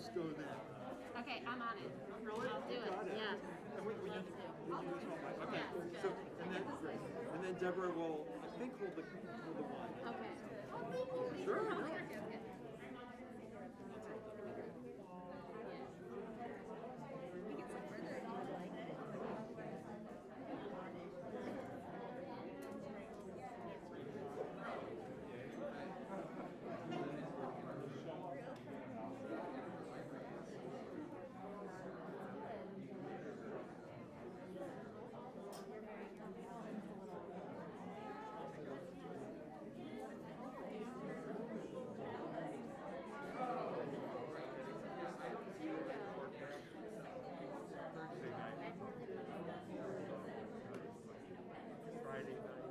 just go there. Okay, I'm on it. Really? I'll do it. Got it. Yeah. And we use all my. Okay. Yeah. So and then Deborah will, I think, hold the wine. Okay. Sure. Okay. Friday night.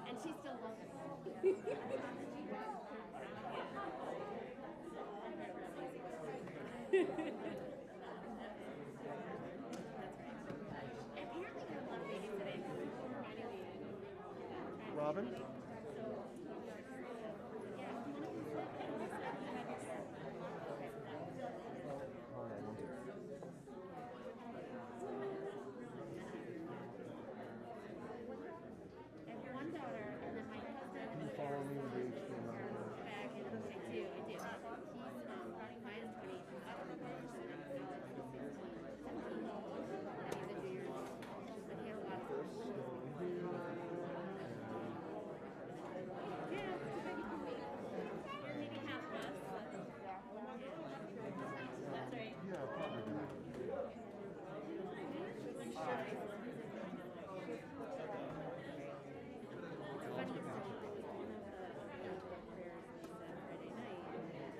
And she still loves it. Apparently there are a lot of babies today. Robin? Follow me with the HTML. Back in 2002, I do. He's running by his 20s. He's up for college. And he's a junior. But he has a lot of fun. Yeah, you're maybe half of us. That's right. Yeah, probably. Funny story. Friday night that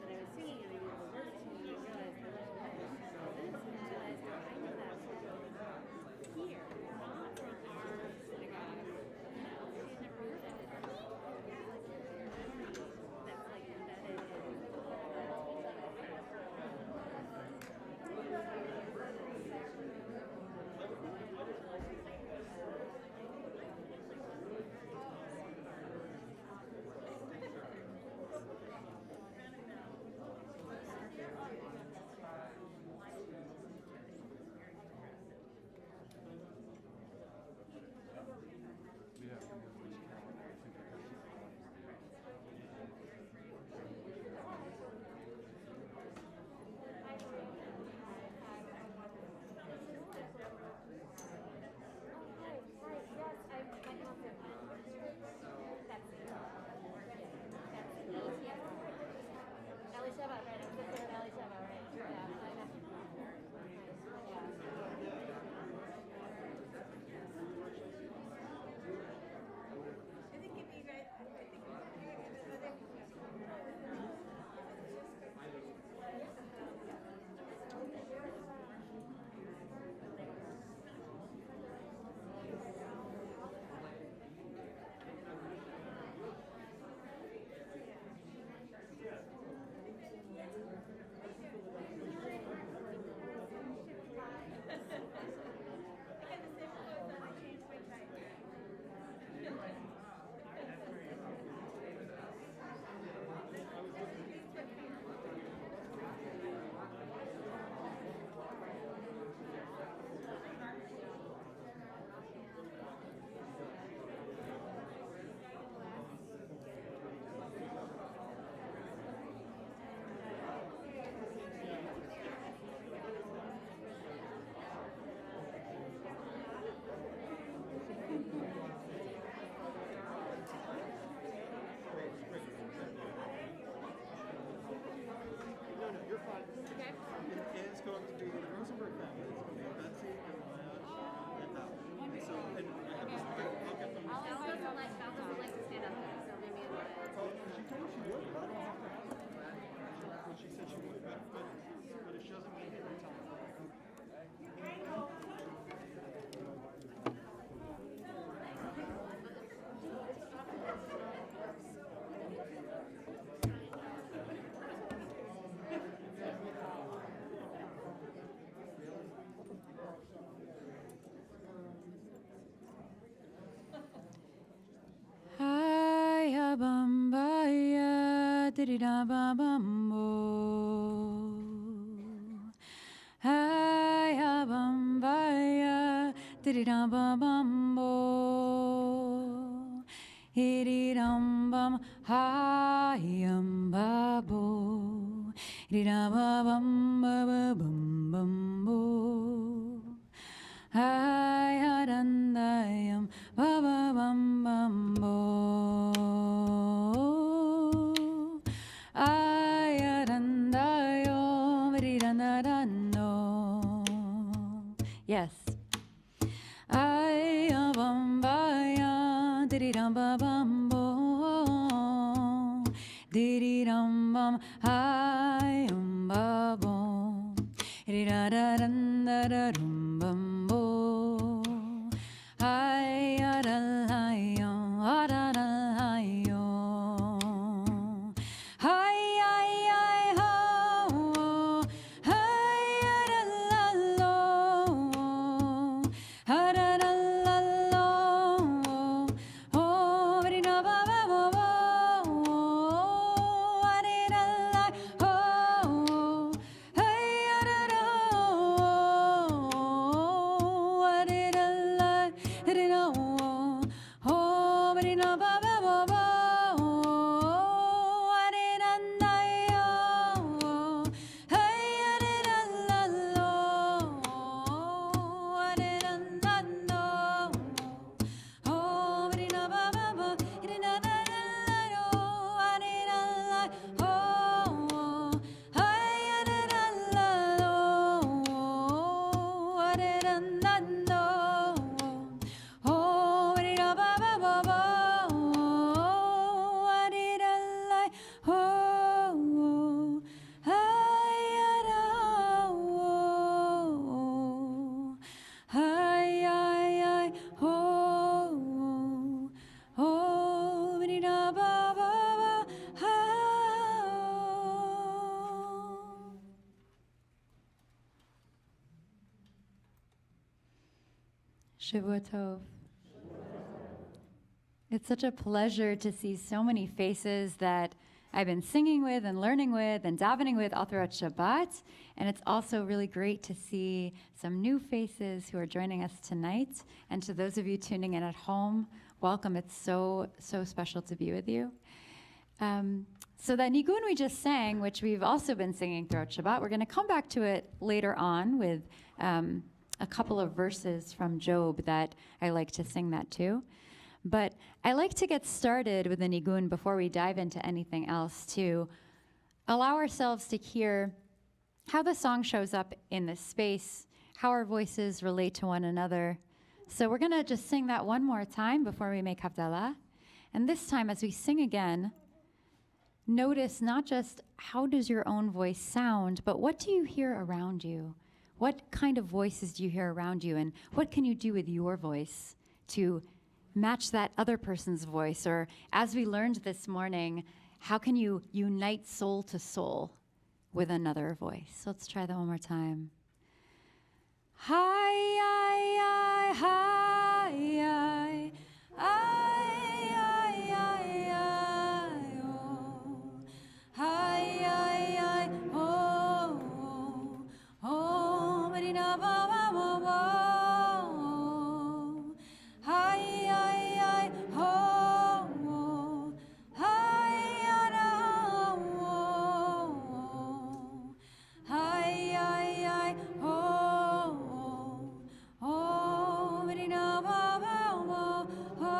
I was singing and I knew the words to and I realized the little words. Then I realized I know that here, not from our synagogue. She's never heard of it. That's like embedded in dida ba bum bo. Hiya bum baya, dida ba bum bo. Hidi dum bum hiya ba bo. Dida ba bum ba ba bum bum bo. Hiya dandayam ba ba bum bum bo. Yes. Ay bum baya diddy dum ba bum bo diddy dum bum ay ba bo diddy da da dum da da dum bum bo ay da da yo da da yo ay ay ay ho Shavua Tov. It's such a pleasure to see so many faces that I've been singing with and learning with and davening with all throughout Shabbat. And it's also really great to see some new faces who are joining us tonight. And to those of you tuning in at home, welcome. It's so special to be with you. So that nigun we just sang, which we've also been singing throughout Shabbat, we're going to come back to it later on with a couple of verses from Job that I like to sing that too. But I like to get started with the nigun before we dive into anything else to allow ourselves to hear how the song shows up in this space, how our voices relate to one another. So we're going to just sing that one more time before we make Havdalah. And this time, as we sing again, notice not just how does your own voice sound, but what do you hear around you? What kind of voices do you hear around you? And what can you do with your voice to match that other person's voice? Or as we learned this morning, how can you unite soul to soul with another voice? So let's try that one more time. Hi, I, hi, I, I, oh. Hi, I, oh, oh, Marina, ba, ba, ba, ba, oh. Hi, oh, hi, oh, hi, oh, oh, Marina, ba, ba, ba, oh.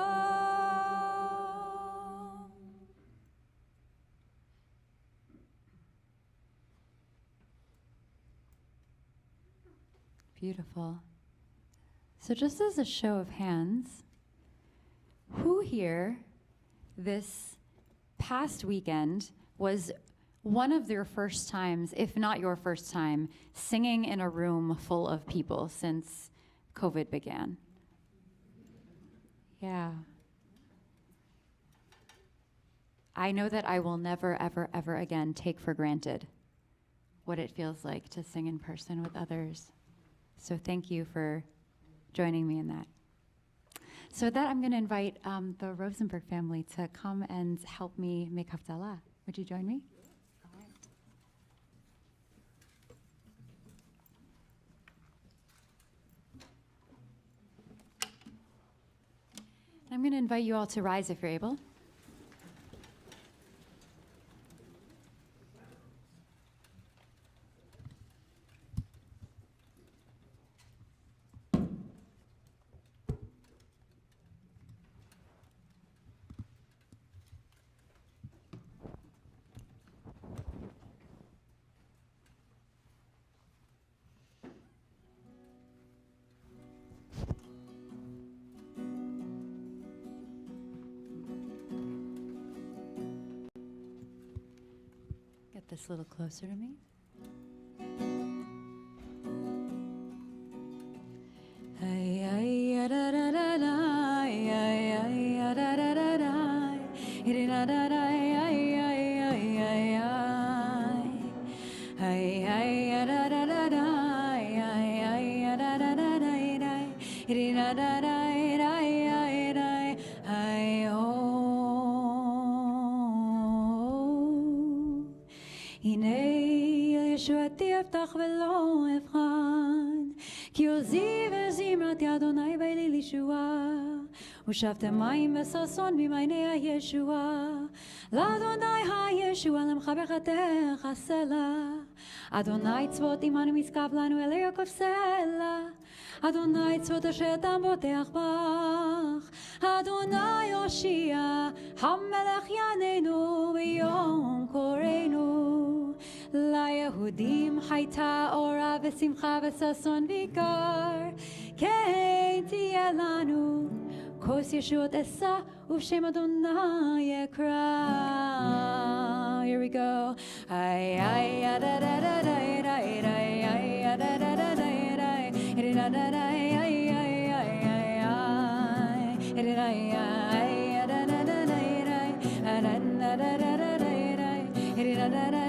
Beautiful. So just as a show of hands, who here this past weekend was one of their first times, if not your first time, singing in a room full of people since COVID began? Yeah. I know that I will never, ever, ever again take for granted what it feels like to sing in person with others. So thank you for joining me in that. So with that, I'm going to invite the Rosenberg family to come and help me make Havdalah. Would you join me? All right. I'm going to invite you all to rise if you're able. Get this a little closer to me. ישועתי אפתח ולא אבחן, כי עוזי וזמרתי אדוני ואלי לישועה, ושבתם מים וששון ממעייני הישועה, לאדוני הישועה למחבקתך הסלע, אדוני צבאות עמנו משכב לנו אל יעקב סלע, אדוני צבאות אשר דם בוטח בך, אדוני הושיע, המלך יעננו ביום קוראנו. ליהודים הייתה אורה ושמחה וששון ויקר, כן תהיה לנו כוס ישועות אשא ובשם אדוני אקרא. Here we go. Ay ay da da da da da da ay da da da da da da da da ay ay ay ay ay da ay ay da da da da da da da da da da da da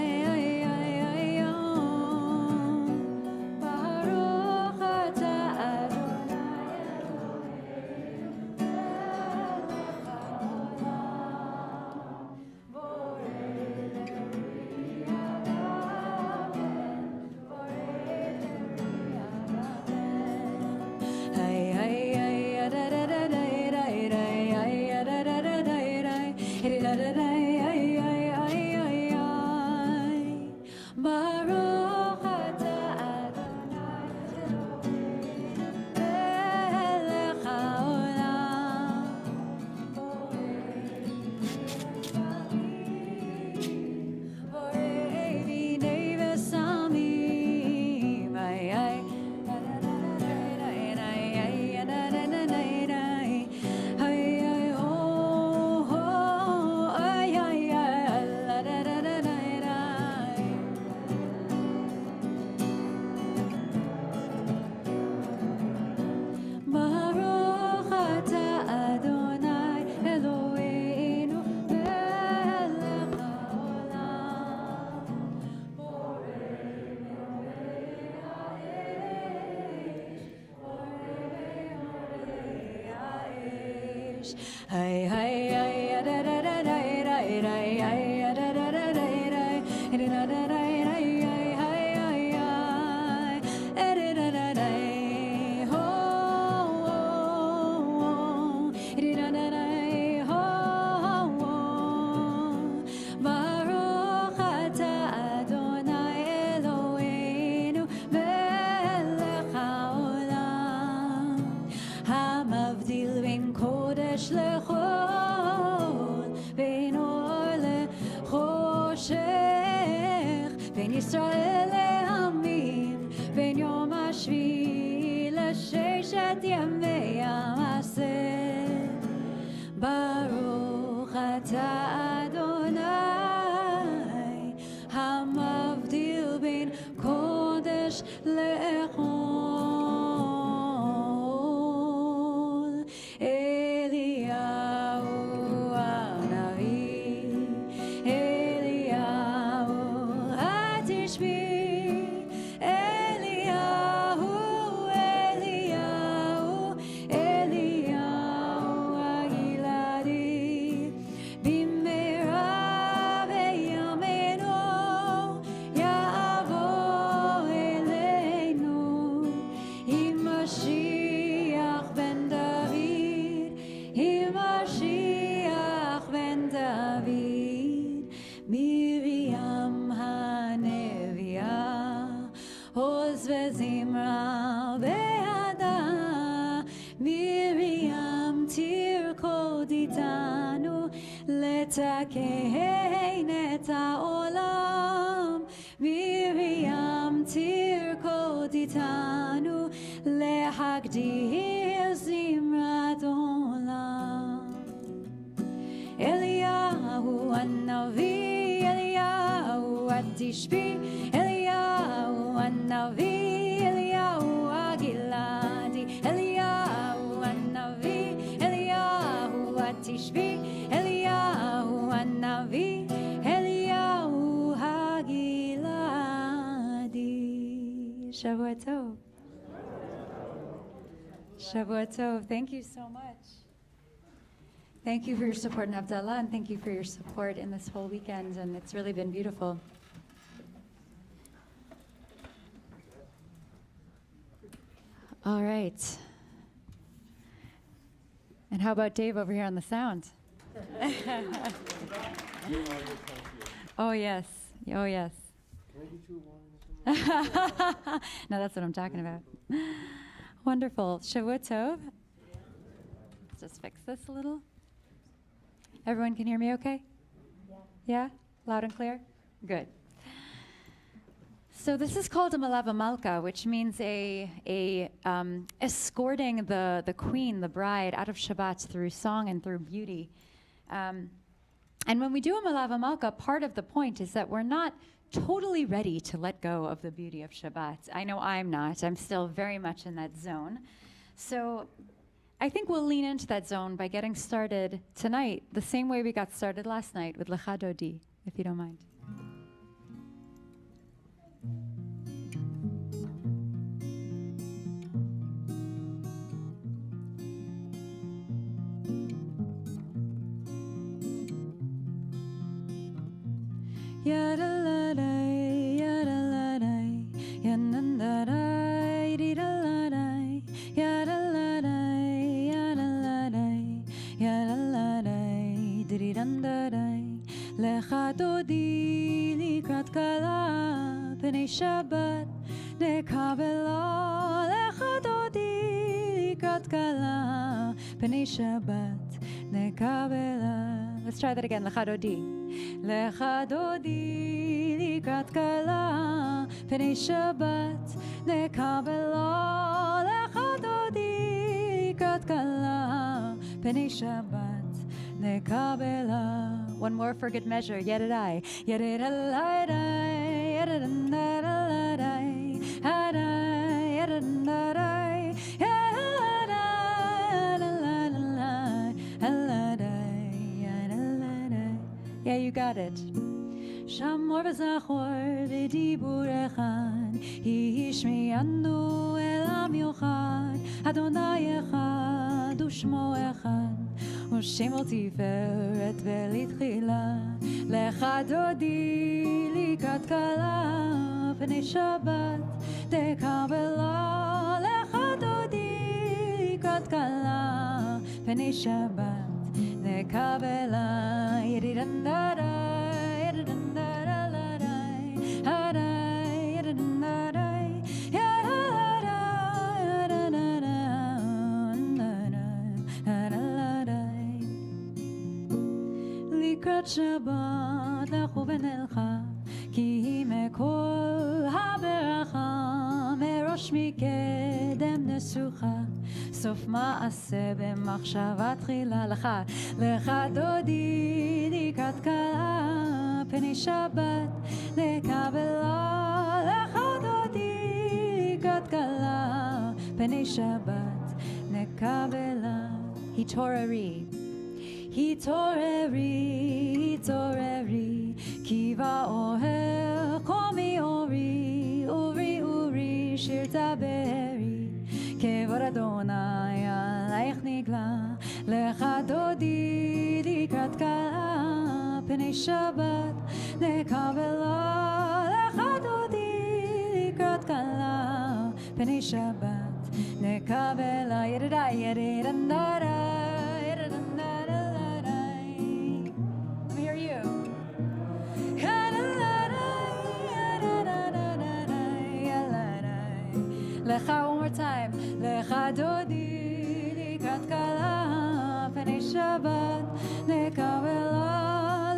Eliyahu, Eliyahu, Eliyahu. לתקן את העולם, מרים תרקוד איתנו, להגדיר זמרת עולם. אליהו הנביא, אליהו התשבי, אליהו הנביא, אליהו הגלעדי, אליהו הנביא, אליהו התשבי, אליהו הנביא, אליהו הגלעדי. שבוע טוב. Shavua Tov. Thank you so much. Thank you for your support in Havdalah, and thank you for your support in this whole weekend, and it's really been beautiful. All right. And how about Dave over here on the sound? Oh, yes. Oh, yes. Can I get you a wine? No, that's what I'm talking about. Wonderful. Shavua Tov. Let's just fix this a little. Everyone can hear me okay? Yeah? Loud and clear? Good. So this is called a Melava Malka, which means escorting the queen, the bride, out of Shabbat through song and through beauty. And when we do a Melava Malka, part of the point is that we're not totally ready to let go of the beauty of Shabbat. I know I'm not. I'm still very much in that zone. So I think we'll lean into that zone by getting started tonight, the same way we got started last night with Lecha Dodi, if you don't mind. Yadaladai, yadaladai, yanandadai, didaladai, yadaladai, yadaladai, yadaladai, didandadai. Lecha dodi likrat kala, pnei Shabbat nekabela. Lecha dodi likrat kala, pnei Shabbat nekabela. Let's try that again. Lecha dodi. Lecha dodi likrat kala, pnei Shabbat nekabela. Lecha dodi likrat kala, pnei Shabbat nekabela. One more for good measure. Yedidai, yedidalai, yedidandadalai, hadai, yedidandadai, yedidandadalai, haladai, yedidandadai. Yeah, you got it. Shamor v'zachor v'dibur echad, yishmi'anu elam yochad, Adonai echad u'shmo echad, u'shemo tiferet v'litchila. Lecha dodi likrat kala, pnei Shabbat tekabela. Lecha dodi likrat kala, pnei Shabbat nekabela. Yedidandadai, yedidandadalai, hadai, yedidandadai, yadadai, yadadai. Likrat Shabbat lechu v'nelcha, ki mekol habercha, merosh mikedem nesucha, סוף מעשה במחשבה תחילה. לך דודי לקראת כלה, פני שבת לקבלה. לך דודי לקראת כלה, פני שבת נקבלה. התעוררי, התעוררי, התעוררי, כי באוהל קומי אורי, אורי אורי, שיר תברי. כבוד אדוני עלייך נגלה. לך דודי לקראת כלה, פני שבת נקבלה. לך דודי לקראת כלה, פני שבת נקבלה. ידדאי, ידדנדדאי, ידדנדדאי. Let me hear you. לך one more time. לך דודי לקראת כלה, פני שבת נקבלה.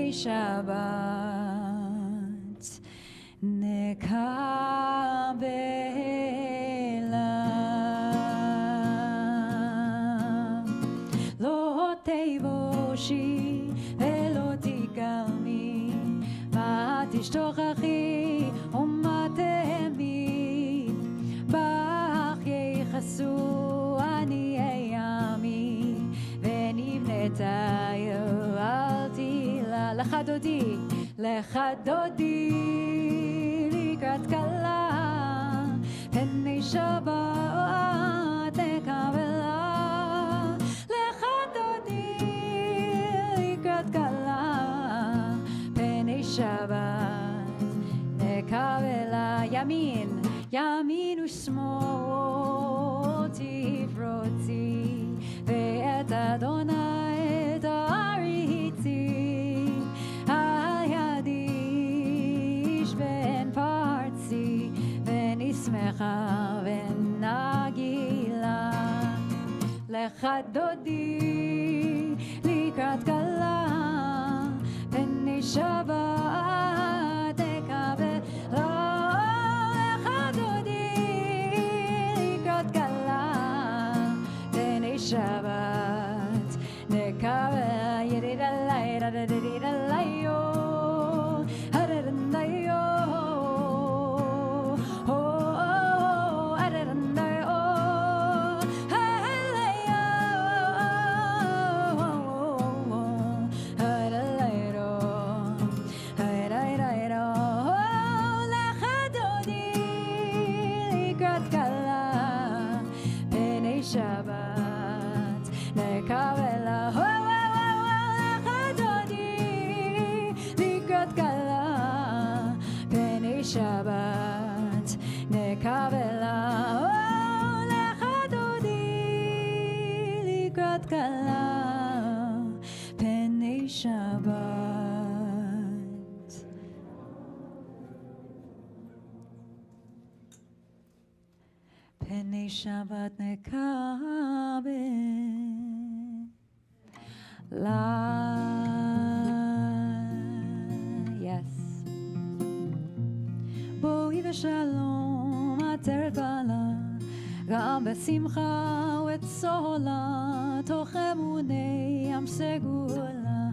Penei Shabbat nekabela lo tevoshi velo tikalmi ma tishtochachi umma tehmi bach yechasu ani eyami ונבנתה יואלתי לה לך דודי לקראת כלה פני שבת נקבלה לך דודי לקראת כלה פני שבת נקבלה ימין ושמאל תפרוצי ואת אדוני תריצי על ידי שבין פרצי ונשמחה ונגילה לך דודי לקראת כלה פני שבת תקבל לך דודי לקראת כלה פני שבת נקבל ידיד עלי ידיד עלי שבת נקבלה לך דודי לקראת כלה פני שבת פני שבת נקבל לה בואי ושלום עטרת בעלה גם בשמחה וצהלה תוך אמוני ים סגולה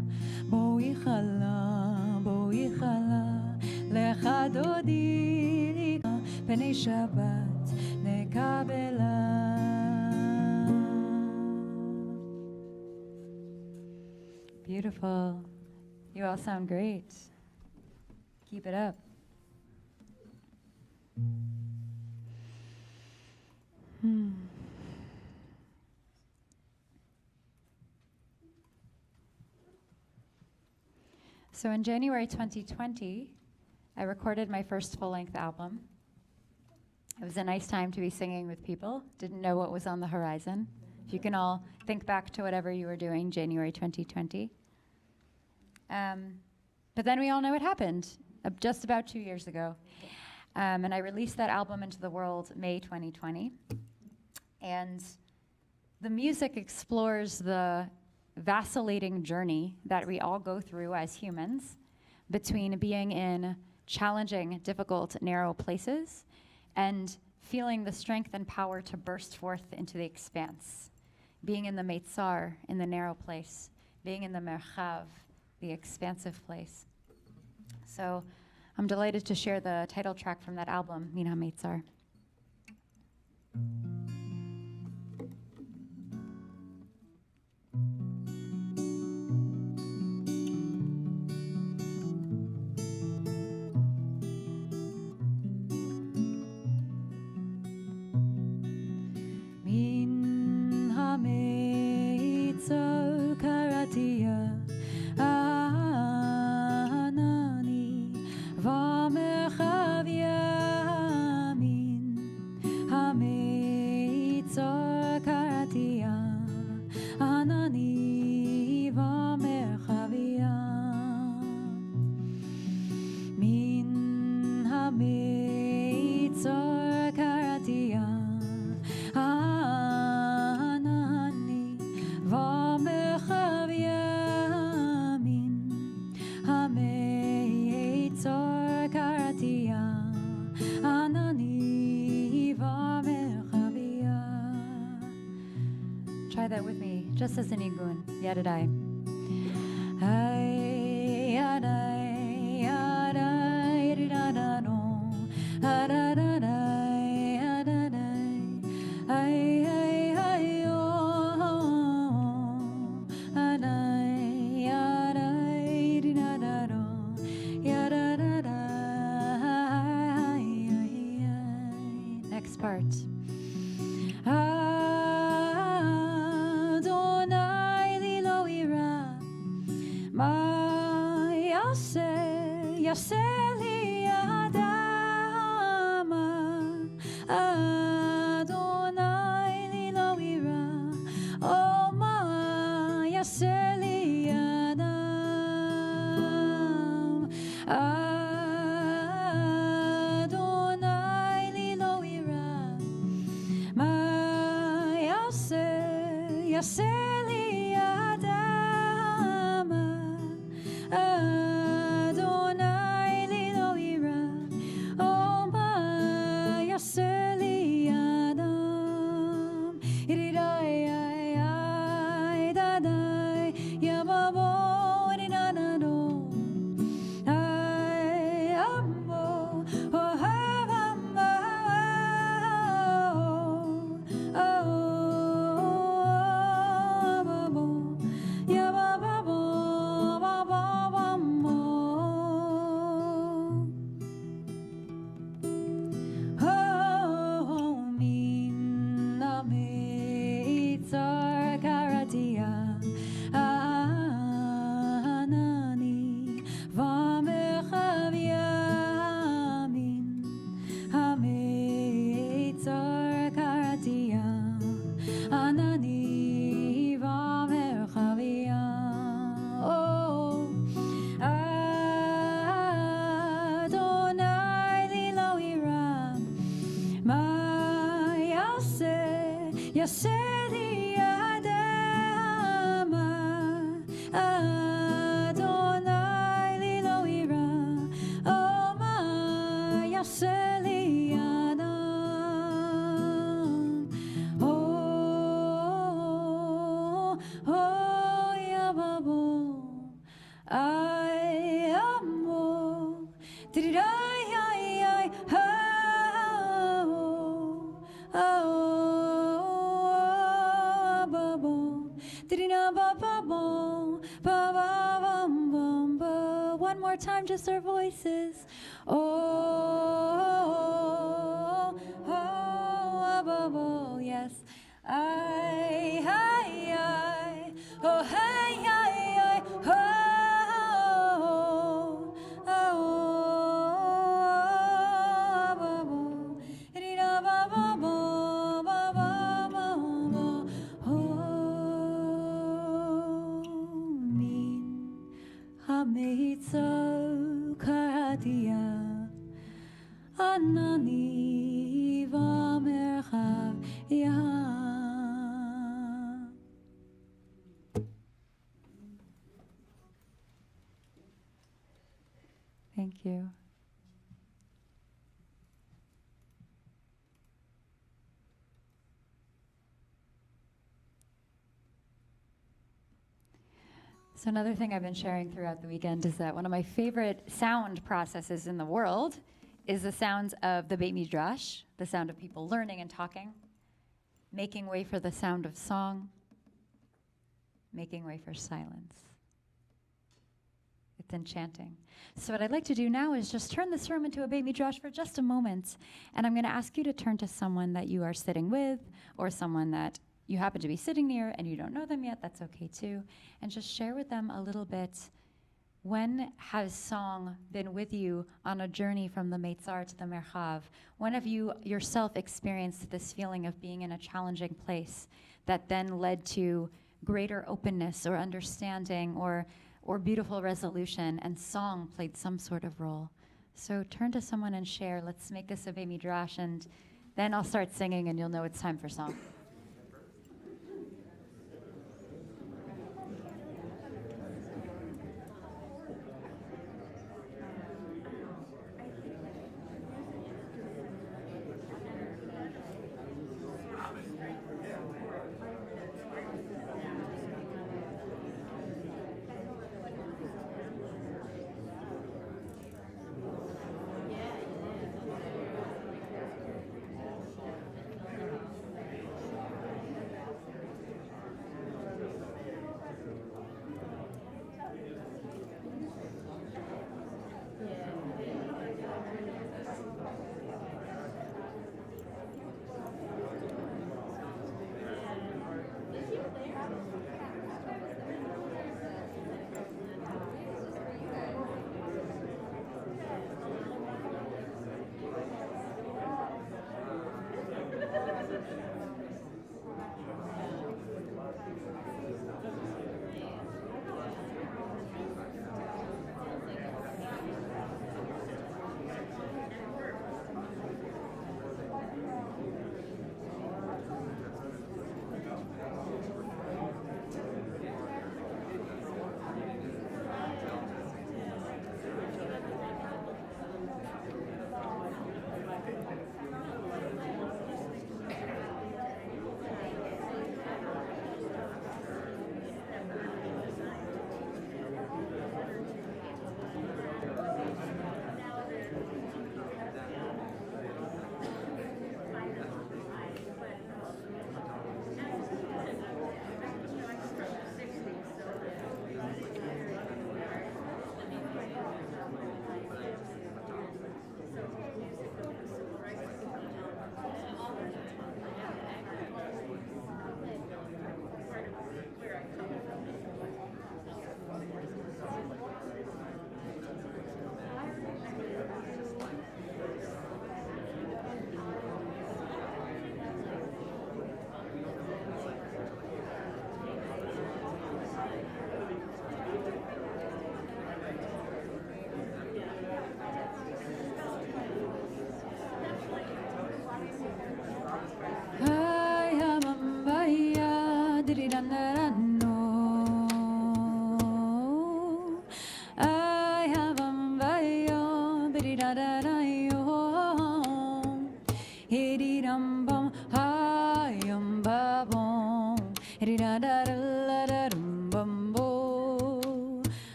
בואי חלה לך דודי פני שבת נקבלה Beautiful. You all sound great. Keep it up. So in January 2020, I recorded my first full-length album. It was a nice time to be singing with people. Didn't know what was on the horizon. If you can all think back to whatever you were doing January 2020. But then we all know what happened just about 2 years ago. And I released that album into the world May 2020. And the music explores the vacillating journey that we all go through as humans between being in challenging, difficult, narrow places and feeling the strength and power to burst forth into the expanse. Being in the Meitzar, in the narrow place. Being in the Merchav, the expansive place. So I'm delighted to share the title track from that album, Min HaMeitzar. Min HaMeitzar karatia Vamerchav yamin, try that with me, just as an igun. Yadadai. Ay, yadai, yadai, ridadano, adadadai, adadai, ay, ay, ay, oh, adai, yadai, ridadano, yadadadai, ay, ay. Next part. Yaseli Adama Adonai Liloira Oma Yaseli Adam Adonai Liloira Ma Yaseli Adama Yaseli Adama Adonai Liloira Oma Yaseli Adam Oh Yababo I amo Tirai ay one more time, just our voices. Oh, yes. I, oh, hey, oh, Hameitzo karadia Anani v'merchav ya. Thank you. So another thing I've been sharing throughout the weekend is that one of my favorite sound processes in the world is the sounds of the Beit Midrash, the sound of people learning and talking, making way for the sound of song, making way for silence. It's enchanting. So what I'd like to do now is just turn this room into a Beit Midrash for just a moment, and I'm going to ask you to turn to someone that you are sitting with or someone that you happen to be sitting near and you don't know them yet, that's okay too, and just share with them a little bit. When has song been with you on a journey from the Meitzar to the Merchav? When have you yourself experienced this feeling of being in a challenging place that then led to greater openness or understanding or beautiful resolution, and song played some sort of role? So turn to someone and share. Let's make this a Beit Midrash, and then I'll start singing and you'll know it's time for song.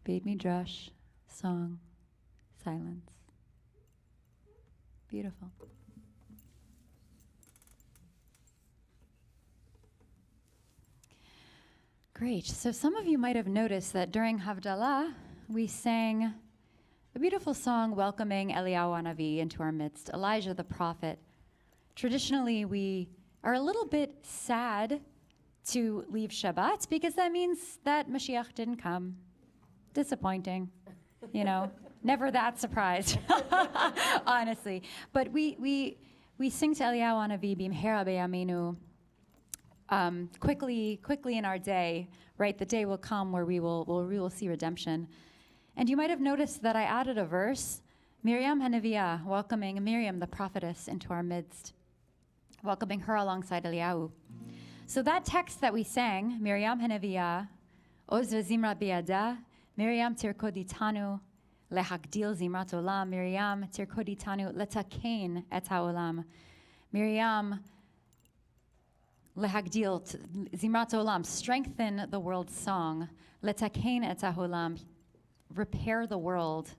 Beit Midrash, song, silence. Beautiful. Great. So some of you might have noticed that during Havdalah, we sang a beautiful song welcoming Eliyahu Hanavi into our midst, Elijah the prophet. Traditionally, we are a little bit sad to leave Shabbat because that means that Mashiach didn't come. Disappointing, never that surprised, honestly. But we sing to Eliyahu Hanavi, Bimhera B'Yameinu, quickly in our day, right? The day will come where we will see redemption. And you might have noticed that I added a verse, Miriam Hanaviyah, welcoming Miriam the prophetess into our midst, welcoming her alongside Eliyahu. So that text that we sang, Miriam Hanaviyah, Oz v'zimra biyada, Miriam tirkoditanu lehagdil zimrat olam. Miriam tirkoditanu letakein et haolam. Miriam lehagdil zimrat olam. Strengthen the world's song. Letakein et haolam. Repair the world.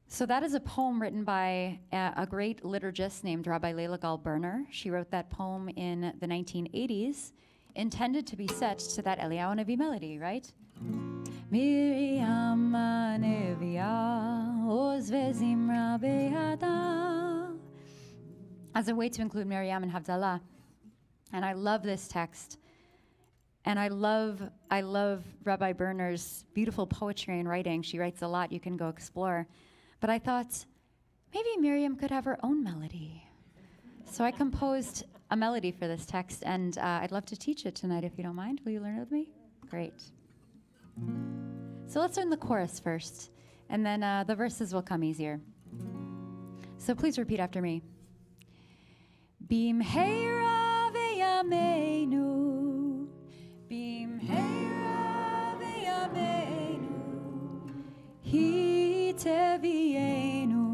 So that is a poem written by a great liturgist named Rabbi Leila Gal-Berner. She wrote that poem in the 1980s, intended to be set to that Eliyahu Hanavi melody, right? Miriam Hanaviyah, Oz ve'zimra be'yada, as a way to include Miriam and Havdalah. And I love this text. And I love Rabbi Berner's beautiful poetry and writing. She writes a lot. You can go explore. But I thought, maybe Miriam could have her own melody. So I composed a melody for this text, and I'd love to teach it tonight if you don't mind. Will you learn it with me? Great. So let's learn the chorus first, and then the verses will come easier. So please repeat after me. Bimheira ve'yameinu, bimheira ve'yameinu, hi tevienu,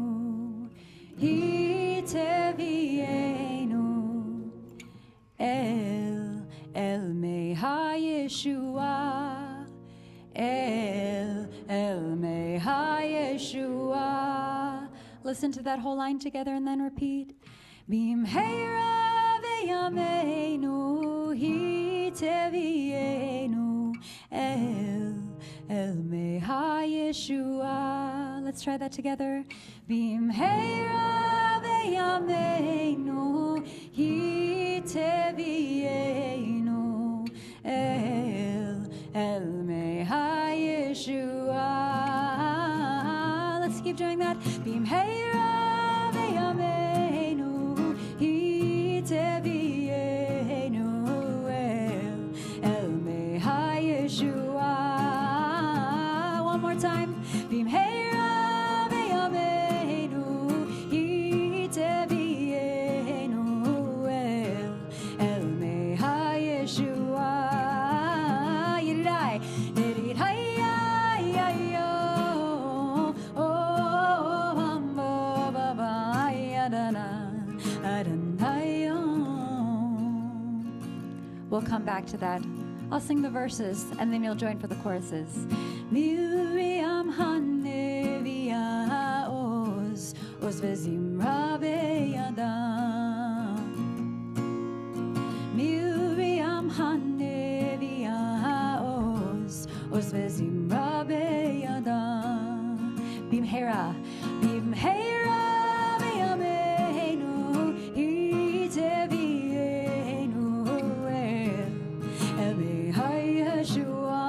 el mei ha-Yeshua, el mei ha-Yeshua. Listen to that whole line together and then repeat. Bimheira ve'yameinu, hi tevienu, el mei ha-Yeshua. Let's try that together. Bimheira ve'yameinu, hi tevienu, el mei ha-Yeshua. Let's keep doing that. Bimheira ve'yameinu, hi tevienu, el mei ha-Yeshua. One more time. Bimheira ve'yameinu, hi tevienu, we'll come back to that. I'll sing the verses, and then you'll join for the choruses. Miriam Hanevia Oz Vezimra Beyadam. Miriam Hanevia Oz Vezimra Beyadam. Bimhera Biyamenu Itevienu El Yeshua.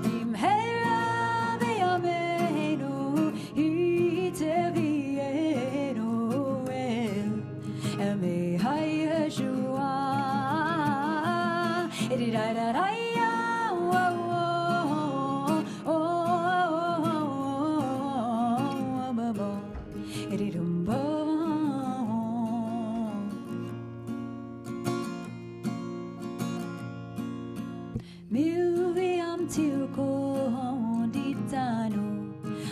Bimhera Biyamenu Itevienu El Yeshua. Miriam Tilko Ditano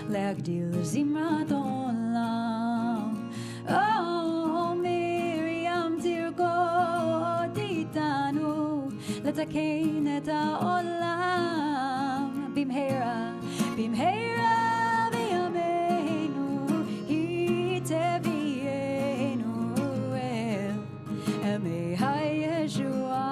Lagdil Zimrat Olam. Oh, Miriam Tilko Ditano Letakein et Olam. Bimhera Biyamenu Itevienu El Yeshua.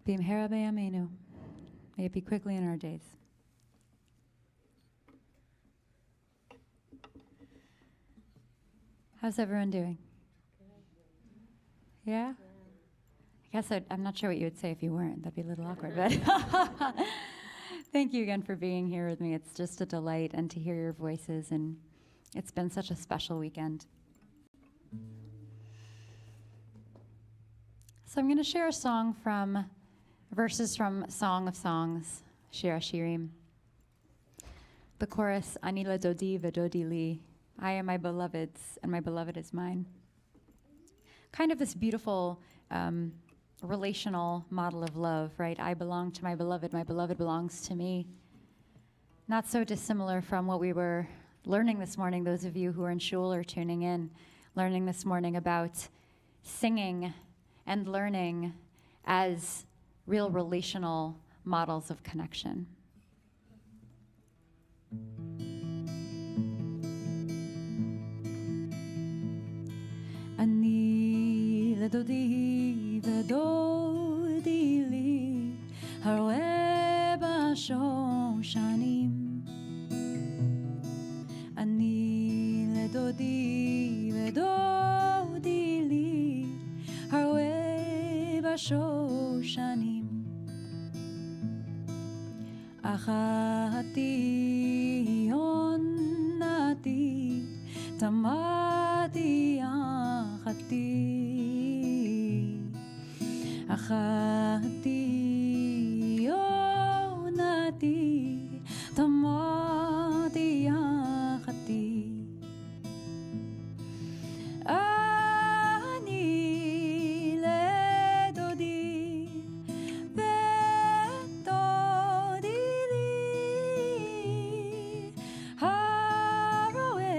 Bimhera Beyamenu. May it be quickly in our days. How's everyone doing? Yeah? I guess I'm not sure what you would say if you weren't. That'd be a little awkward. But thank you again for being here with me. It's just a delight and to hear your voices. And it's been such a special weekend. So I'm going to share a song from verses from Song of Songs, Shir Hashirim. The chorus, Ani ledodi vedodi li. I am my beloved's, and my beloved is mine. Kind of this beautiful relational model of love, right? I belong to my beloved belongs to me. Not so dissimilar from what we were learning this morning, those of you who are in shul or tuning in, learning this morning about singing and learning as real relational models of connection. Ani ledodi vedodi li harve bashoshanim. Ani ledodi vedodi li harve bashoshanim. Achati onati tamati achati. Achati onati tamati achati. Ani ledodi vedodi li haroe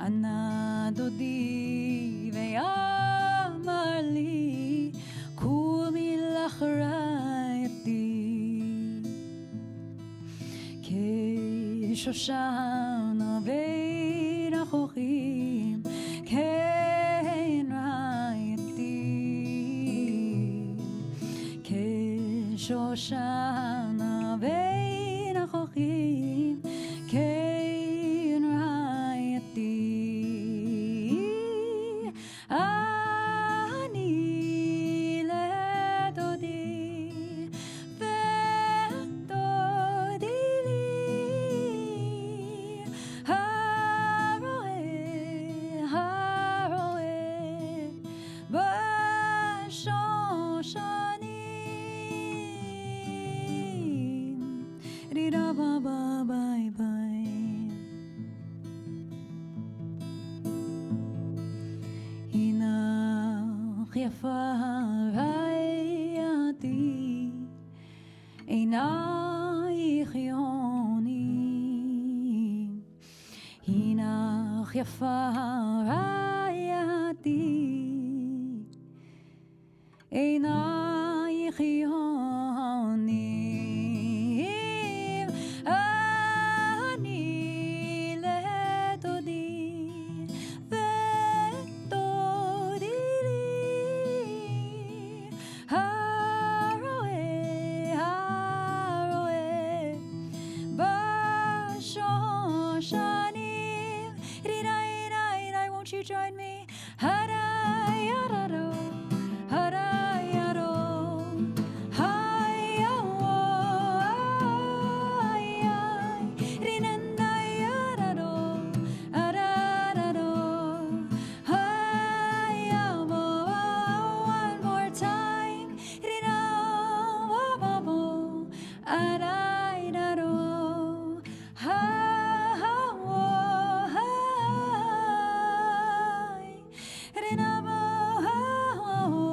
ענה דודי ואמר לי, קומי לך רעייתי, כשושנה בין החוכים, כן רעייתי, כשושנה בין החוכים, כן רעייתי. אני לדודי ודודי לי, הרואה בשושנים, רידה בבה ביי ביי. הנך יפה רעייתי, עינייך יונים, הנך יפה רעייתי, עינייך יונים. אני לדודי ודודי לי, הרואה בשושנים, רידי, won't you join me? Harayararo, harayaro, hayawo, ayay, rinandayararo, arararo, hayawo. One more time, rinawabo, arayaro, hayawo, hay, rinabo, ayawo,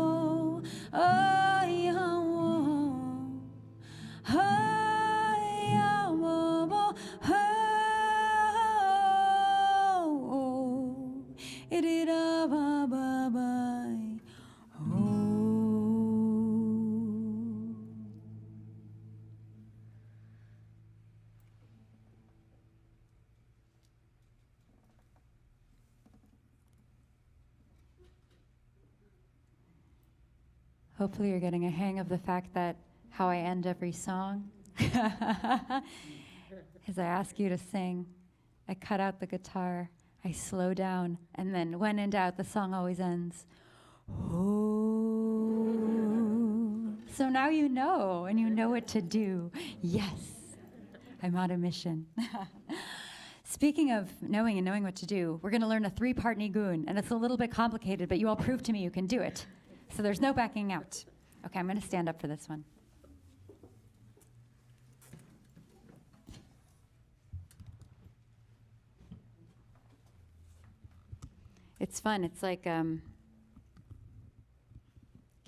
hayawo, irirababai, Hopefully you're getting a hang of the fact that how I end every song is I ask you to sing, I cut out the guitar, I slow down, and then when in doubt, the song always ends. Oh. So now you know, and you know what to do. Yes, I'm on a mission. Speaking of knowing and knowing what to do, we're going to learn a 3-part nigun, and it's a little bit complicated, but you all proved to me you can do it. So there's no backing out. Okay, I'm going to stand up for this one. It's fun. It's like, can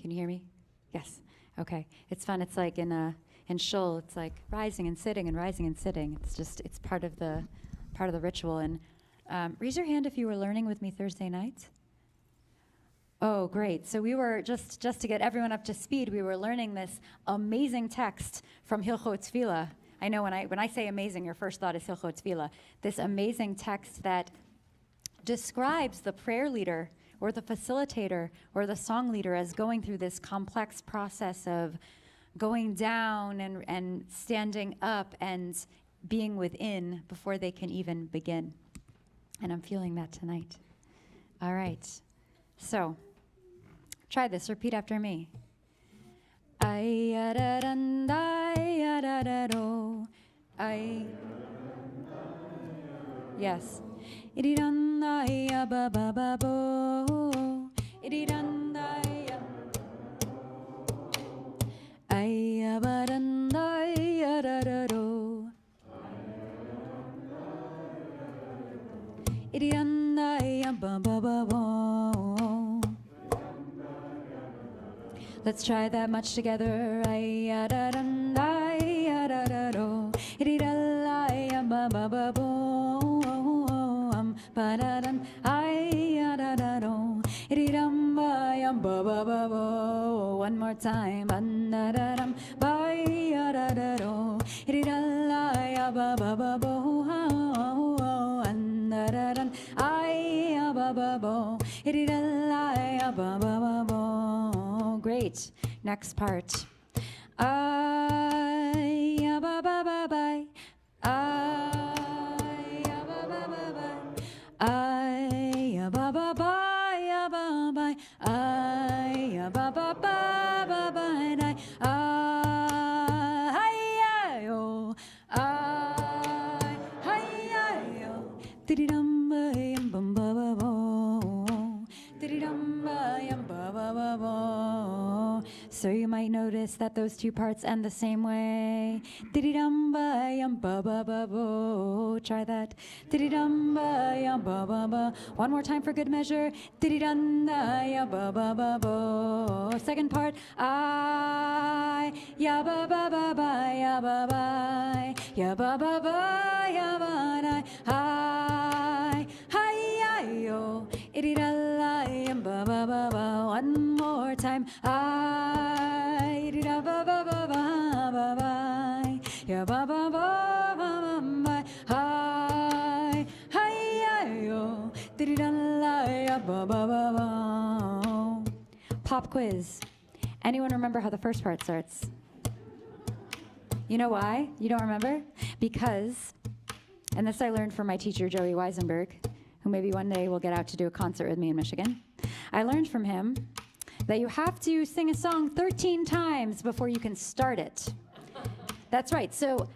you hear me? Yes. Okay. It's fun. It's like in shul, it's like rising and sitting and rising and sitting. It's part of the ritual. And raise your hand if you were learning with me Thursday night. Oh, great. So we were, just to get everyone up to speed, we were learning this amazing text from Hilchot Tefillah. I know when I say amazing, your first thought is Hilchot Tefillah. This amazing text that describes the prayer leader or the facilitator or the song leader as going through this complex process of going down and standing up and being within before they can even begin. And I'm feeling that tonight. All right. So, try this. Repeat after me. Yes. Irirandaya baba babo. Irirandaya. Ayabarandaya rararo. Irirandaya baba babo. Let's try that much together. Ayabarandaya rararo. Irirandaya baba babo. ba-da-dum, ay-ya-da-da-do, iri-dum, ba-yum, ba-ba-ba-bo. One more time, ba-da-dum, ba-ya-da-da-do, iri-da-la-ya-ba-ba-ba-bo, an-da-da-dum, ay-ya-ba-ba-bo, iri-da-la-ya-ba-ba-ba-bo. Great. Next part. Ay-ya-ba-ba-ba-bye. Ay-ya-ba-ba-ba-bye. Ay-ya-ba-ba-bye, ya-ba-bye. Ay-ya-ba-ba-ba-ba-bye. Ay-ya-yo. Ay-ya-yo. Diddy-dum-ba-yum-bum-ba-ba-bo. Diddy-dum-ba-yum-ba-ba-ba-bo. So you might notice that those two parts end the same way. Diddy-dum-ba-yum-ba-ba-ba-bo. Try that. Diddy-dum-ba-yum-ba-ba-ba. One more time for good measure. Diddy-dum-ba-yum-ba-ba-ba-bo. Second part. I-ya-ba-ba-ba-ba, ya-ba-bye. Ya-ba-ba-ba, ya-ba-bye. Hi-hi-yo. Iddy-da-la-yum-ba-ba-ba-ba. One more time. I-iddy-da-ba-ba-ba-ba-ba-bye. Ya-ba-ba-ba-ba-ba-bye. Hi-hi-yo. Diddy-da-la-ya-ba-ba-ba-ba. Pop quiz. Anyone remember how the first part starts? You know why you don't remember? Because, and this I learned from my teacher, Joey Rosenberg, who maybe one day will get out to do a concert with me in Michigan. I learned from him that you have to sing a song 13 times before you can start it. That's right. So,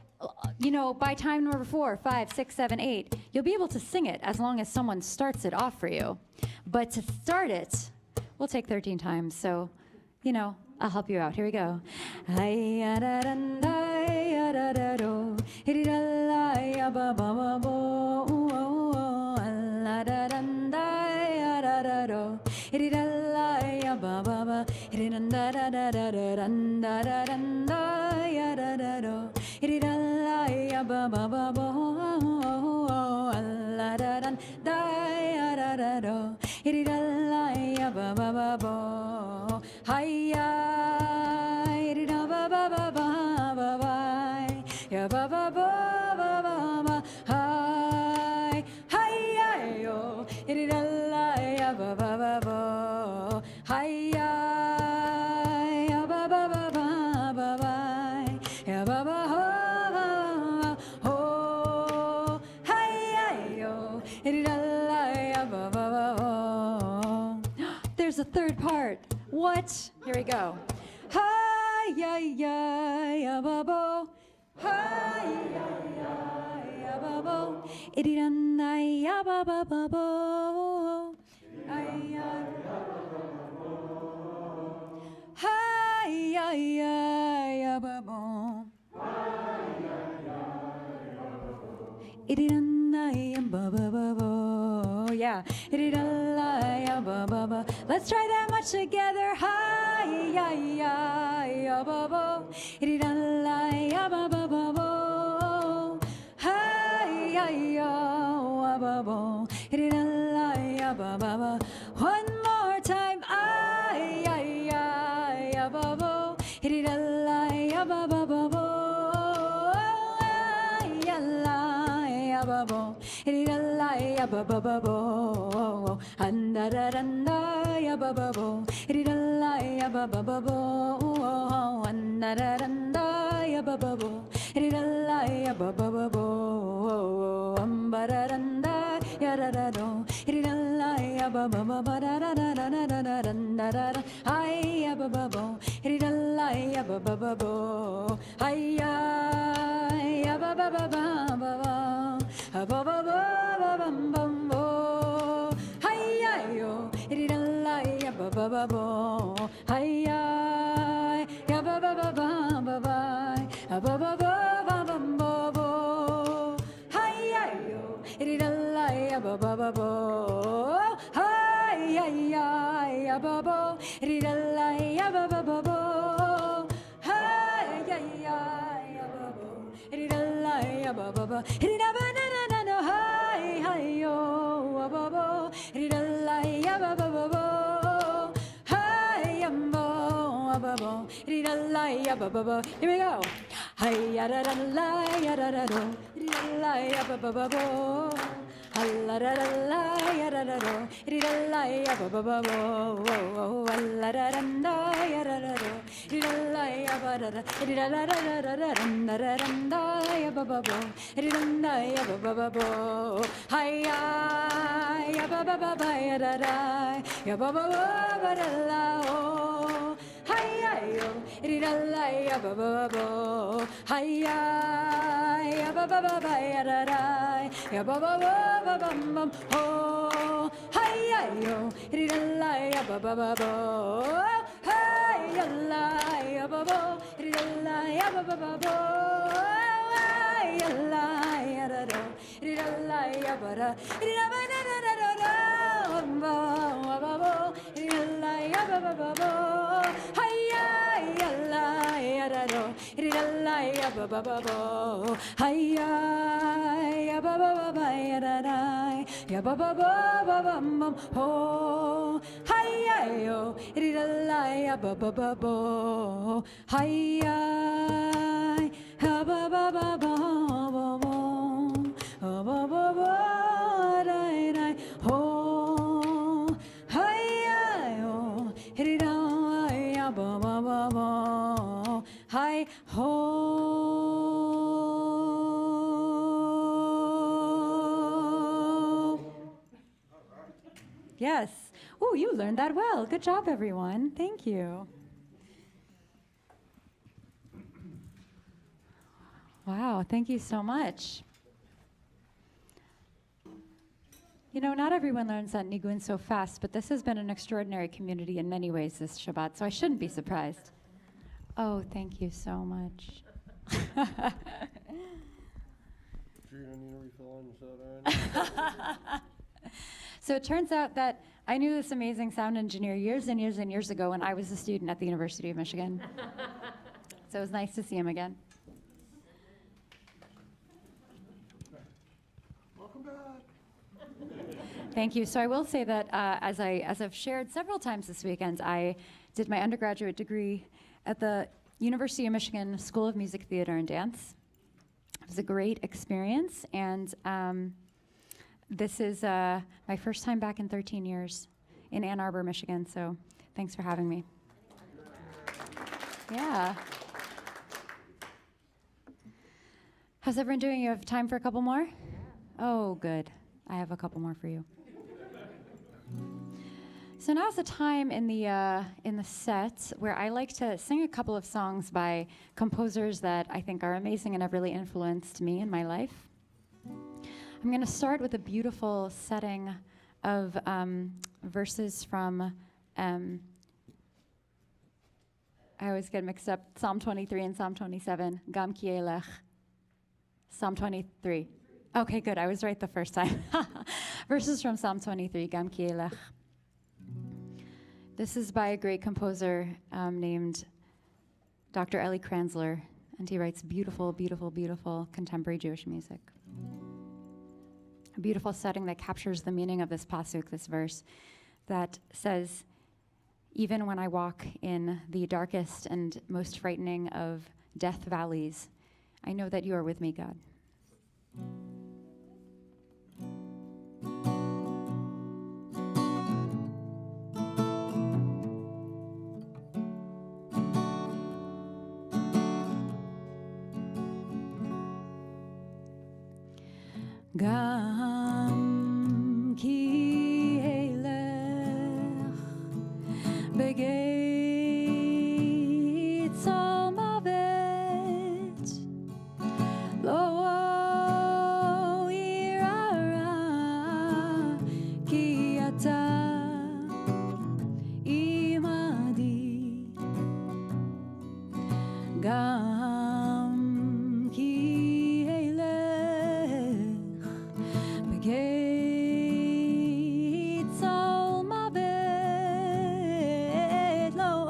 by time number 4, 5, 6, 7, 8, you'll be able to sing it as long as someone starts it off for you. But to start it will take 13 times. So, I'll help you out. Here we go. There's a third part. What? Here we go. Hi-ya-ya-ya-ba-bo. Hi-ya-ya-ya-ba-bo. Iddy-dun-na-ya-ba-ba-ba-bo. Hi-ya-ya-ya-ba-bo. Iddy-dun-na-ya-ba-ba-ba-bo. Yeah. Iddy-dun-na-ya-ba-ba-ba. Let's try that much together. Hi-ya-ya-ya-ba-bo. Iddy-dun-na-ya-ba-ba-ba-bo. Hi-ya-ya-ya-ba-bo. Iddy-dun-na-ya-ba-ba-ba. One more time. Ay-ya-ya-ya-ba-bo. Iddy-dun-na-ya-ba-ba-ba-bo. Ay-ya-la-ya-ba-bo. Iddy-dun-na-ya-ba-ba-ba-bo. An-da-da-dun-da-ya-ba-ba-bo. Iddy-dun-na-ya-ba-ba-ba-bo. An-da-da-dun-da-ya-ba-ba-bo. Iddy-dun-na-ya-ba-ba-ba-bo. Am-ba-da-dun-da-ya-da-da-do. Iddy-dun-na-ya-ba-ba-ba-ba-da-da-da-da-da-da-da-da. Ay-ya-ba-ba-bo. Iddy-dun-na-ya-ba-ba-ba-bo. Ay-ya-ya-ba-ba-ba-ba-ba. Ba-ba-ba-ba-ba-bam-bam-bo. Hi-ya-yo. Iddy-dun-na-ya-ba-ba-ba-bo. Hi-ya-ya-ba-ba-ba-ba-ba. Ba-ba-ba-ba-bam-bo-bo. Hi-ya-yo. Iddy-dun-na-ya-ba-ba-ba-bo. Hi-ya-ya-ya-ba-bo. Iddy-dun-na-ya-ba-ba-ba-bo. Hi-ya-ya-ya-ba-bo. Iddy-dun-na-ya-ba-ba-ba. Iddy-da-ba-na-na-na-no. Hi-hi-yo. Ri-da-la-ya, ba-ba-ba. Here we go. Hi-ya-da-da-la-ya-da-da-do. Ri-da-la-ya-ba-ba-ba-bo. Ha-la-da-da-la-ya-da-da-do. Ri-da-la-ya-ba-ba-ba-bo. Ha-la-da-da-da-ya-da-da-do. Ri-da-la-ya-ba-da-da. Ri-da-la-da-da-da-da-da-da-da-ya-ba-ba-bo. Ri-da-la-ya-ba-ba-ba-bo. Hi-ya, ya-ba-ba-ba-ba-ya-da-da. Ya-ba-ba-ba-ba-da-la-oh. Hi-ya-yo. Ri-da-la-ya-ba-ba-ba-bo. Hi-ya, ya-ba-ba-ba-ba-ya-da-da. Ya-ba-ba-ba-ba-bam-bam. Oh, hi-ya-yo. Ri-da-la-ya-ba-ba-ba-bo. Hi-ya-la-ya-ba-bo. Ri-da-la-ya-ba-ba-ba-bo. Hi-ya-la-ya-da-do. Ri-da-la-ya-ba-da. Ri-da-ba-da-da-da-da-da. Ba-ba-ba-bo. Ri-da-la-ya-ba-ba-ba-bo. Hi-ya-la-ya-da-do. Ri-da-la-ya-ba-ba-ba-bo. Hi-ya-ya-ba-ba-ba-ba-ya-da-da. Ya-ba-ba-ba-ba-bam-bam. Oh, hi-ya-yo. Ri-da-la-ya-ba-ba-ba-bo. Hi-ya, ha-ba-ba-ba-ba-bo-bo. Ha-ba-ba-ba-da-da. Oh, hi-ya-yo. Ri-da-la-ya-ba-ba-ba-bo. Hi-ho. Yes. Oh, you learned that well. Good job, everyone. Thank you. Wow, thank you so much. You know, not everyone learns that nigun so fast, but this has been an extraordinary community in many ways this Shabbat, so I shouldn't be surprised. Oh, thank you so much. Sure you don't need a refill on your soda or anything? So it turns out that I knew this amazing sound engineer years and years and years ago when I was a student at the University of Michigan. So it was nice to see him again. Welcome back. Thank you. So I will say that as I've shared several times this weekend, I did my undergraduate degree at the University of Michigan School of Music, Theater, and Dance. It was a great experience, and this is my first time back in 13 years in Ann Arbor, Michigan, so thanks for having me. Yeah. How's everyone doing? You have time for a couple more? Oh, good. I have a couple more for you. So now's the time in the set where I like to sing a couple of songs by composers that I think are amazing and have really influenced me in my life. I'm going to start with a beautiful setting of verses from, I always get mixed up, Psalm 23 and Psalm 27, Gam ki elech. Psalm 23. Okay, good. I was right the first time. Verses from Psalm 23, Gam ki elech. This is by a great composer named Dr. Eli Kranzler, and he writes beautiful, beautiful, beautiful contemporary Jewish music. A beautiful setting that captures the meaning of this pasuk, this verse, that says, even when I walk in the darkest and most frightening of death valleys, I know that you are with me, God. Gam ki elech begeit zal mavet lo irara ki ata imadi gam ki elech begeit zal mavet lo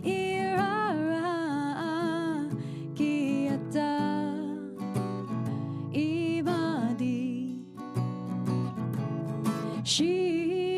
irara ki ata imadi shiftecha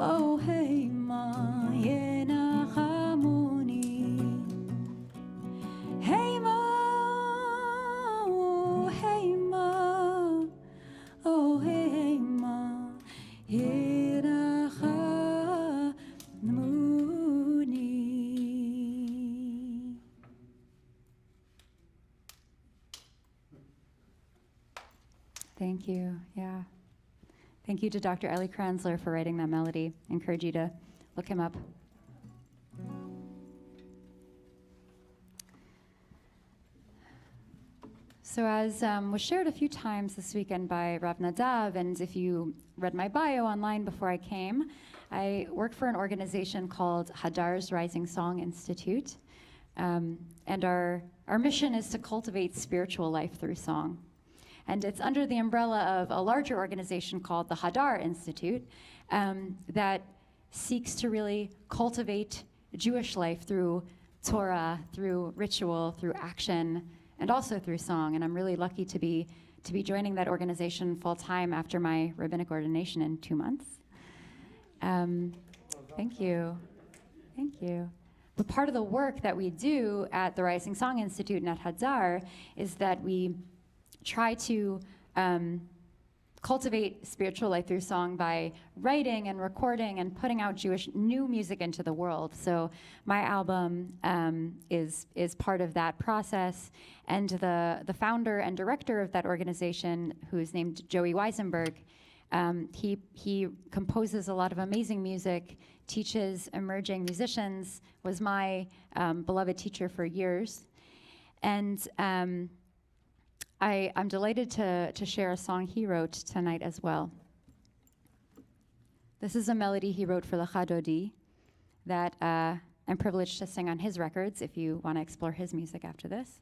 Oh, hey, ma, yenachamuni. Hey, ma, oh, hey, ma, oh, hey, ma, yenachamuni. Thank you. Yeah. Thank you to Dr. Ellie Kranzler for writing that melody. I encourage you to look him up. So as was shared a few times this weekend by Rav Nadav, and if you read my bio online before I came, I work for an organization called Hadar's Rising Song Institute. And our mission is to cultivate spiritual life through song. And it's under the umbrella of a larger organization called the Hadar Institute that seeks to really cultivate Jewish life through Torah, through ritual, through action, and also through song. And I'm really lucky to be joining that organization full time after my rabbinic ordination in 2 months. Thank you. Thank you. But part of the work that we do at the Rising Song Institute and at Hadar is that we try to cultivate spiritual life through song by writing and recording and putting out Jewish new music into the world. So my album is part of that process, and the founder and director of that organization, who's named Joey Weisenberg, he composes a lot of amazing music, teaches emerging musicians, was my beloved teacher for years, and I'm delighted to share a song he wrote tonight as well. This is a melody he wrote for the Chadodi that I'm privileged to sing on his records if you want to explore his music after this.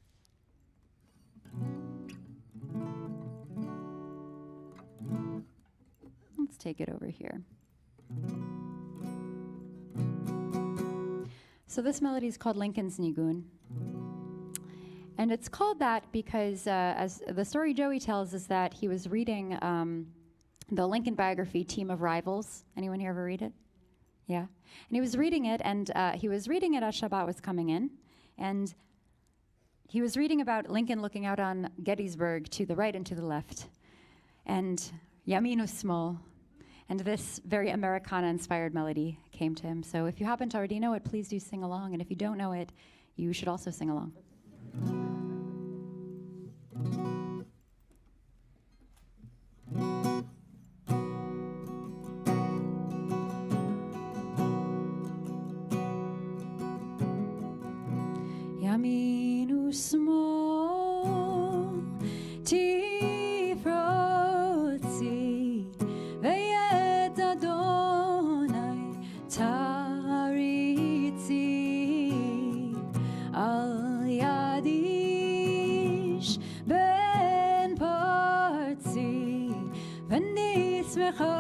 Let's take it over here. So this melody is called Lincoln's Nigun. And it's called that because, as the story Joey tells, is that he was reading the Lincoln biography, Team of Rivals. Anyone here ever read it? Yeah. And he was reading it, and he was reading it as Shabbat was coming in. And he was reading about Lincoln looking out on Gettysburg to the right and to the left. And Yamin Usmol. And this very Americana-inspired melody came to him. So if you happen to already know it, please do sing along. And if you don't know it, you should also sing along. Yamin usmol tifrotzi veyet Adonai taritzi al yadish ben parzi v'nismecha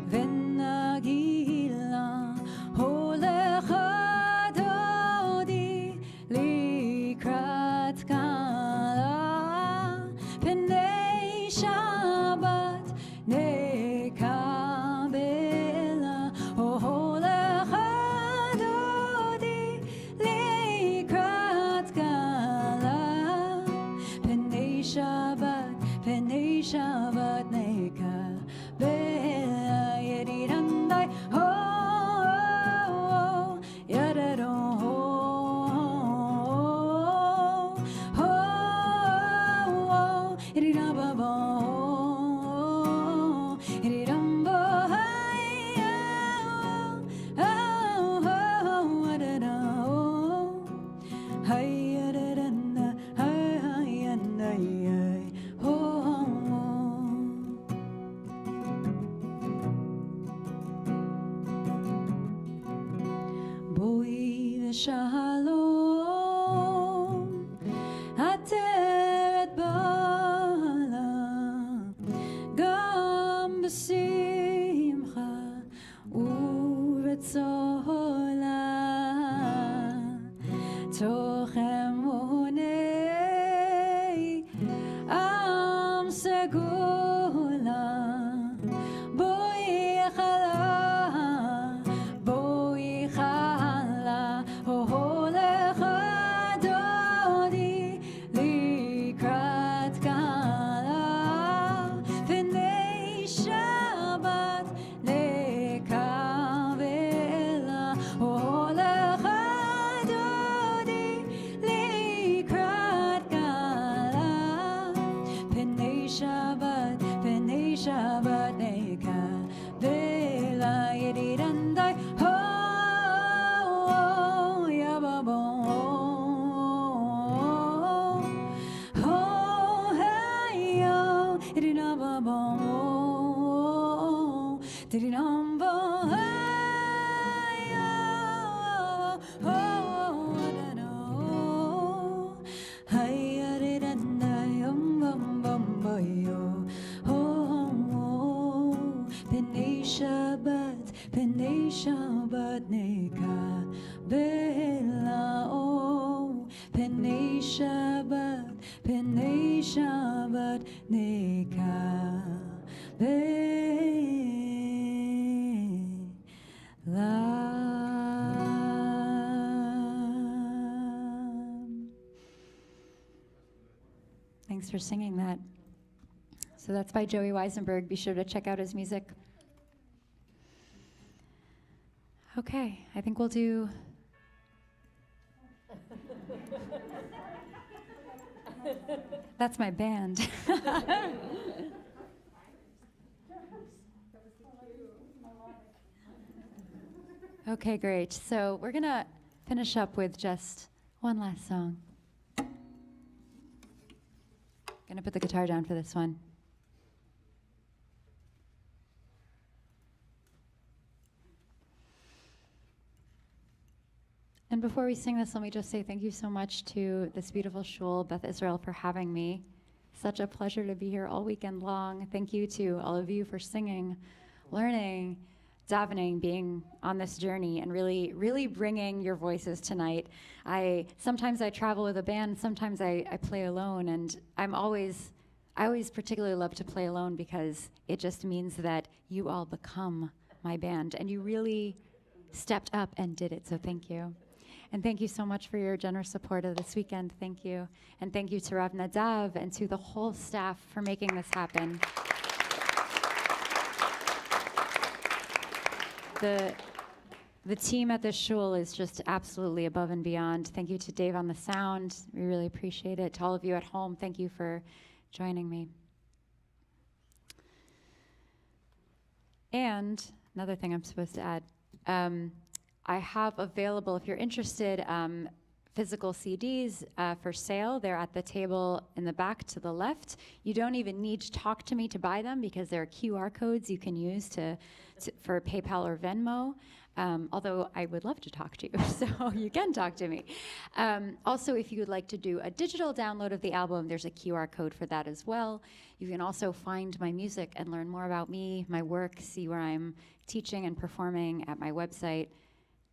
v'nagila holecha Shabbat nekabela oholecha dodi likrat kala Penei Shabbat nekabela שלום, עטרת בעלה, גם בשמחה ובצהלה, תוך אמוני עם סגולה, בואי חלה, בואי חלה, הולך דודי לקראת כלה, פני שבת לקבלה, הולך דודי לקראת כלה, פני שבת נקבלה, ידידנדי פני שבת נקבלה, פני שבת נקבלה. Thanks for singing that. So that's by Joey Rosenberg. Be sure to check out his music. Okay, I think we'll do... That's my band. Okay, great. So we're going to finish up with just one last song. Going to put the guitar down for this one. And before we sing this, let me just say thank you so much to this beautiful shul, Beth Israel, for having me. Such a pleasure to be here all weekend long. Thank you to all of you for singing, learning, davening, being on this journey, and really bringing your voices tonight. Sometimes I travel with a band, sometimes I play alone, and I always particularly love to play alone because it just means that you all become my band, and you really stepped up and did it, so thank you. And thank you so much for your generous support of this weekend. Thank you. And thank you to Rav Nadav and to the whole staff for making this happen. The team at this shul is just absolutely above and beyond. Thank you to Dave on the sound. We really appreciate it. To all of you at home, thank you for joining me. And another thing I'm supposed to add. I have available, if you're interested, physical CDs for sale. They're at the table in the back to the left. You don't even need to talk to me to buy them because there are QR codes you can use for PayPal or Venmo. Although I would love to talk to you, so you can talk to me. Also, if you would like to do a digital download of the album, there's a QR code for that as well. You can also find my music and learn more about me, my work, see where I'm teaching and performing at my website,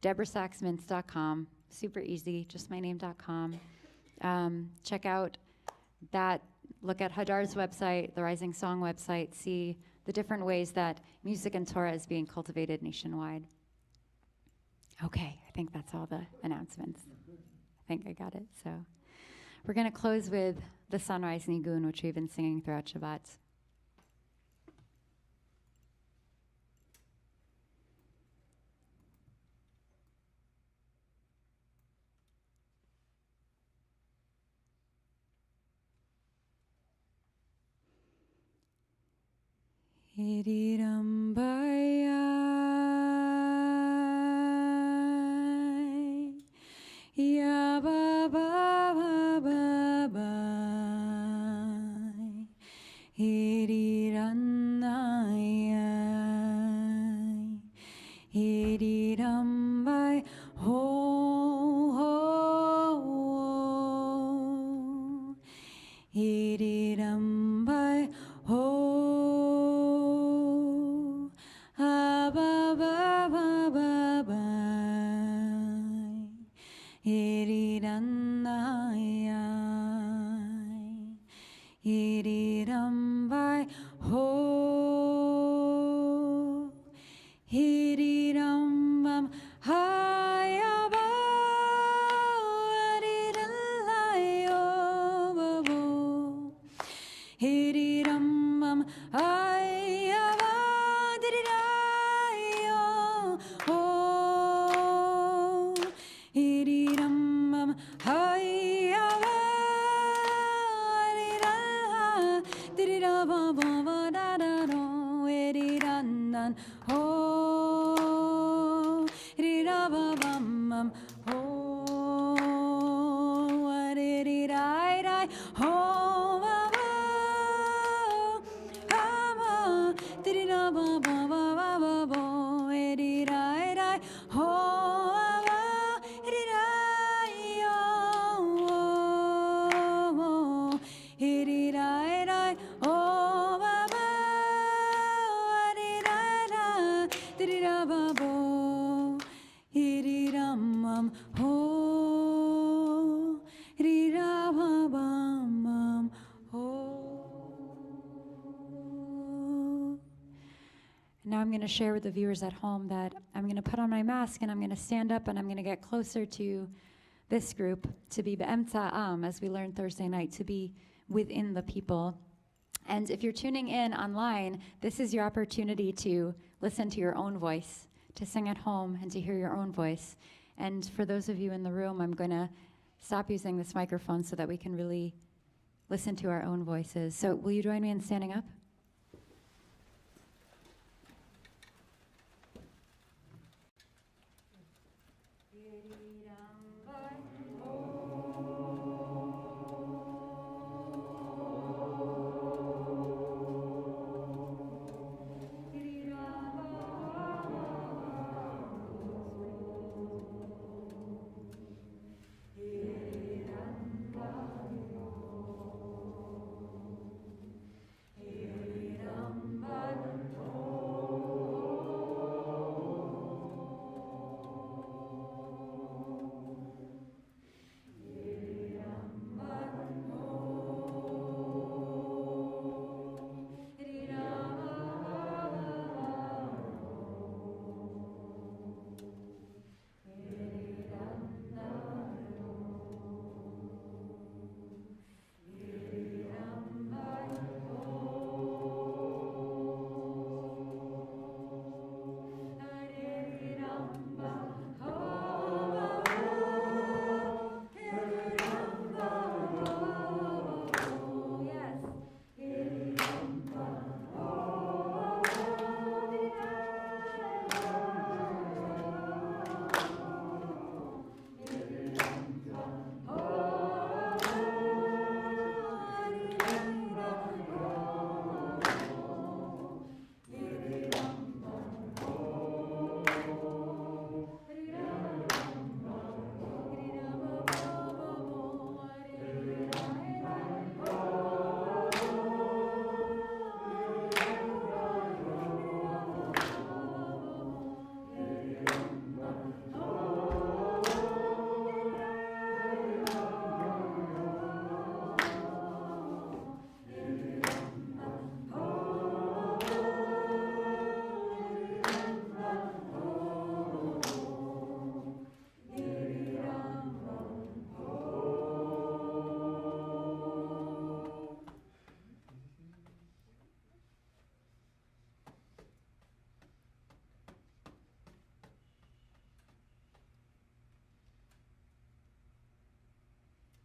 deborahsacksmintz.com. Super easy, just my name.com. Check out that, look at Hadar's website, the Rising Song website, see the different ways that music and Torah is being cultivated nationwide. Okay, I think that's all the announcements. I think I got it. So we're going to close with the Sunrise Nigun, which we've been singing throughout Shabbat. Hiriram bayai, ya ba ba ba ba bai, hiriran ayai, hiriram bai ho. Hiriram by ho, hiriram bam hayaba, hirilayo babo, hiriram bam hayaba, hirilayo ho, hiriram bam hayaba. Ho, rira ba bam bam, ho, ri rai rai, ho ba ba, ha ba, rira ba ba ba ba ba bo, ri rai rai, ho ba, ri rai yo, ri rai rai, ho. Now I'm going to share with the viewers at home that I'm going to put on my mask and I'm going to stand up and I'm going to get closer to this group, to be be'emtza am, as we learned Thursday night, to be within the people. And if you're tuning in online, this is your opportunity to listen to your own voice, to sing at home and to hear your own voice. And for those of you in the room, I'm going to stop using this microphone so that we can really listen to our own voices. So will you join me in standing up?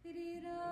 Dee-dee-da.